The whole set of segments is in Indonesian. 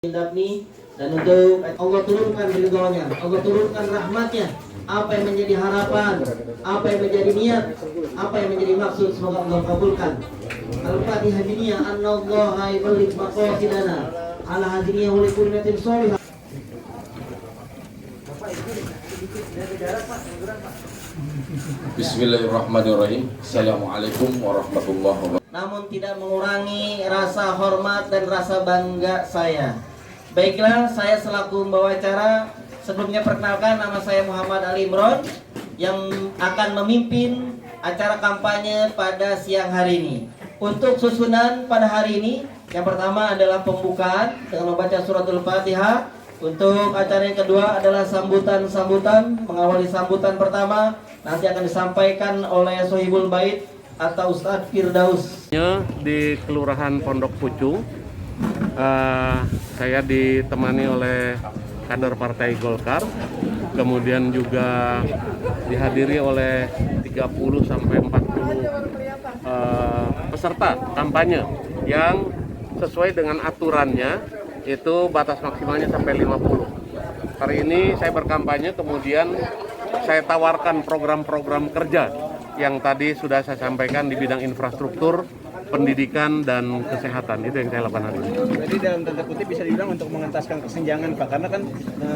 Indapni dan untuk Allah turunkan ridhonya, Allah turunkan rahmatnya. Apa yang menjadi harapan, apa yang menjadi niat, apa yang menjadi maksud, semoga Allah kabulkan. Al-Fatihah dunia annallaha yuballigh maqasidana ala hadiniya wa likulli niyatin shalihah. Bismillahirrahmanirrahim. Assalamualaikum warahmatullahi wabarakatuh. Namun tidak mengurangi rasa hormat dan rasa bangga saya. Baiklah, saya selaku pembawa acara sebelumnya perkenalkan, nama saya Muhammad Ali Imron yang akan memimpin acara kampanye pada siang hari ini. Untuk susunan pada hari ini, yang pertama adalah pembukaan dengan membaca suratul Fatihah. Untuk acara yang kedua adalah sambutan-sambutan. Mengawali sambutan pertama nanti akan disampaikan oleh Sohibul Bait atau Ustadz Firdaus. Di Kelurahan Pondok Pucung, saya ditemani oleh kader Partai Golkar, kemudian juga dihadiri oleh 30 sampai 40 peserta kampanye yang sesuai dengan aturannya itu batas maksimalnya sampai 50. Hari ini saya berkampanye, kemudian saya tawarkan program-program kerja yang tadi sudah saya sampaikan di bidang infrastruktur, pendidikan, dan kesehatan. Itu yang saya lakukan hari ini. Jadi dalam tanda kutip bisa dibilang untuk mengentaskan kesenjangan Pak, karena kan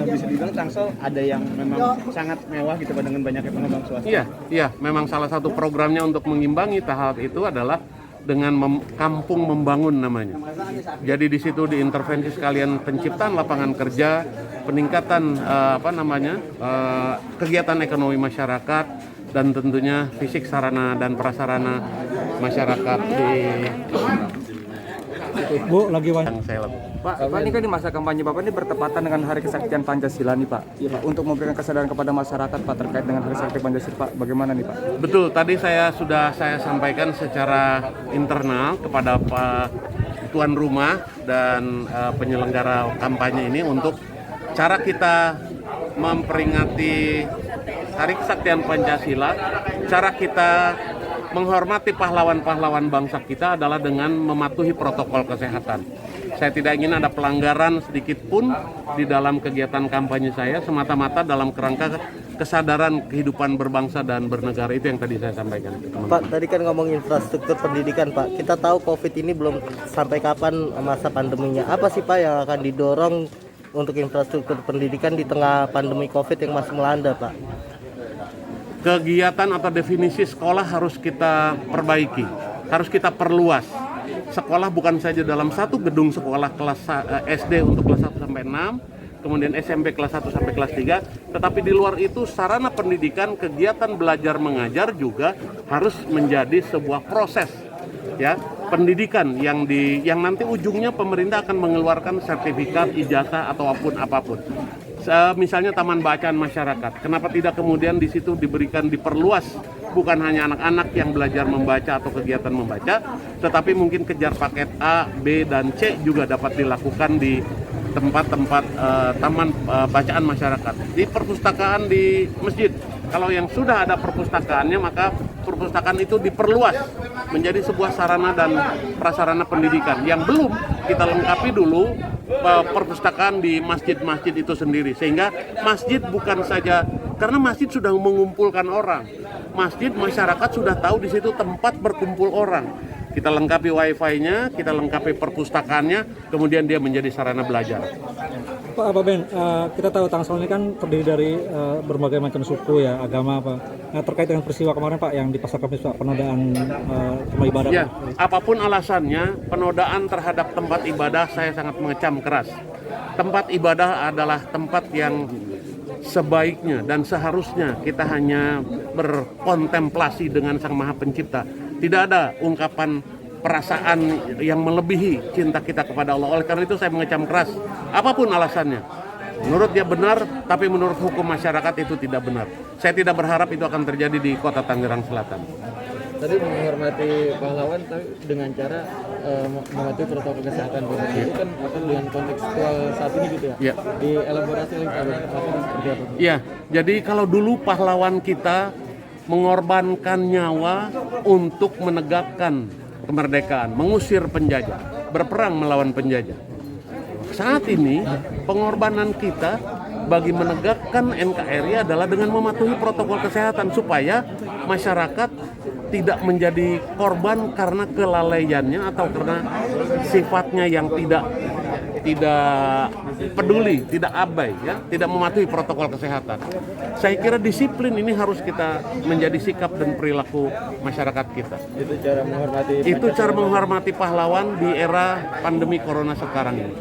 bisa dibilang Tangsel ada yang memang sangat mewah gitu Pak dengan banyaknya pengembang swasta. Iya, memang salah satu programnya untuk mengimbangi tahap itu adalah dengan kampung membangun namanya. Jadi di situ diintervensi sekalian penciptaan lapangan kerja, peningkatan kegiatan ekonomi masyarakat, dan tentunya fisik sarana dan prasarana masyarakat di Bu, lagi yang saya lakukan. Pak, ini kan di masa kampanye Bapak ini bertepatan dengan Hari Kesaktian Pancasila nih Pak. Iya Pak. Untuk memberikan kesadaran kepada masyarakat Pak terkait dengan Hari Kesaktian Pancasila Pak, bagaimana nih Pak? Betul, tadi saya sampaikan secara internal kepada Pak tuan rumah dan penyelenggara kampanye ini untuk cara kita memperingati Hari Kesaktian Pancasila, cara kita menghormati pahlawan-pahlawan bangsa kita adalah dengan mematuhi protokol kesehatan. Saya tidak ingin ada pelanggaran sedikit pun di dalam kegiatan kampanye saya, semata-mata dalam kerangka kesadaran kehidupan berbangsa dan bernegara. Itu yang tadi saya sampaikan. Pak, tadi kan ngomong infrastruktur pendidikan Pak. Kita tahu COVID ini belum sampai kapan masa pandeminya. Apa sih Pak yang akan didorong untuk infrastruktur pendidikan di tengah pandemi COVID yang masih melanda Pak? Kegiatan atau definisi sekolah harus kita perbaiki, harus kita perluas. Sekolah bukan saja dalam satu gedung sekolah kelas SD untuk kelas 1 sampai 6, kemudian SMP kelas 1 sampai kelas 3, tetapi di luar itu sarana pendidikan, kegiatan belajar mengajar juga harus menjadi sebuah proses ya, pendidikan yang nanti ujungnya pemerintah akan mengeluarkan sertifikat, ijazah atau apapun. Misalnya taman bacaan masyarakat. Kenapa tidak kemudian di situ diperluas, bukan hanya anak-anak yang belajar membaca atau kegiatan membaca, tetapi mungkin kejar paket A, B, dan C juga dapat dilakukan di tempat-tempat taman bacaan masyarakat. Di perpustakaan di masjid. Kalau yang sudah ada perpustakaannya, maka perpustakaan itu diperluas menjadi sebuah sarana dan prasarana pendidikan. Yang belum kita lengkapi dulu perpustakaan di masjid-masjid itu sendiri. Sehingga masjid bukan saja, karena masjid sudah mengumpulkan orang. Masjid, masyarakat sudah tahu di situ tempat berkumpul orang. Kita lengkapi wifi-nya, kita lengkapi perpustakaannya, kemudian dia menjadi sarana belajar. Pak Ben, kita tahu Tangsel ini kan terdiri dari berbagai macam suku ya, agama Pak. Nah, terkait dengan peristiwa kemarin Pak yang di Pasar Kamis Pak, penodaan tempat ibadah. Ya, apapun alasannya, penodaan terhadap tempat ibadah saya sangat mengecam keras. Tempat ibadah adalah tempat yang sebaiknya dan seharusnya kita hanya berkontemplasi dengan Sang Maha Pencipta. Tidak ada ungkapan perasaan yang melebihi cinta kita kepada Allah. Oleh karena itu saya mengecam keras apapun alasannya. Menurut dia benar, tapi menurut hukum masyarakat itu tidak benar. Saya tidak berharap itu akan terjadi di Kota Tangerang Selatan. Tadi menghormati pahlawan tapi dengan cara mematuhi protokol kesehatan. Itu kan dengan kontekstual saat ini gitu ya. Di elaborasi lagi seperti apa? Iya, jadi kalau dulu pahlawan kita mengorbankan nyawa untuk menegakkan kemerdekaan, mengusir penjajah, berperang melawan penjajah. saat ini pengorbanan kita bagi menegakkan NKRI adalah dengan mematuhi protokol kesehatan supaya masyarakat tidak menjadi korban karena kelalaiannya atau karena sifatnya yang tidak peduli, tidak abai, ya, tidak mematuhi protokol kesehatan. Saya kira disiplin ini harus kita menjadi sikap dan perilaku masyarakat kita. Itu cara menghormati pahlawan di era pandemi corona sekarang ini.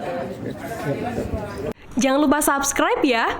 Jangan lupa subscribe ya.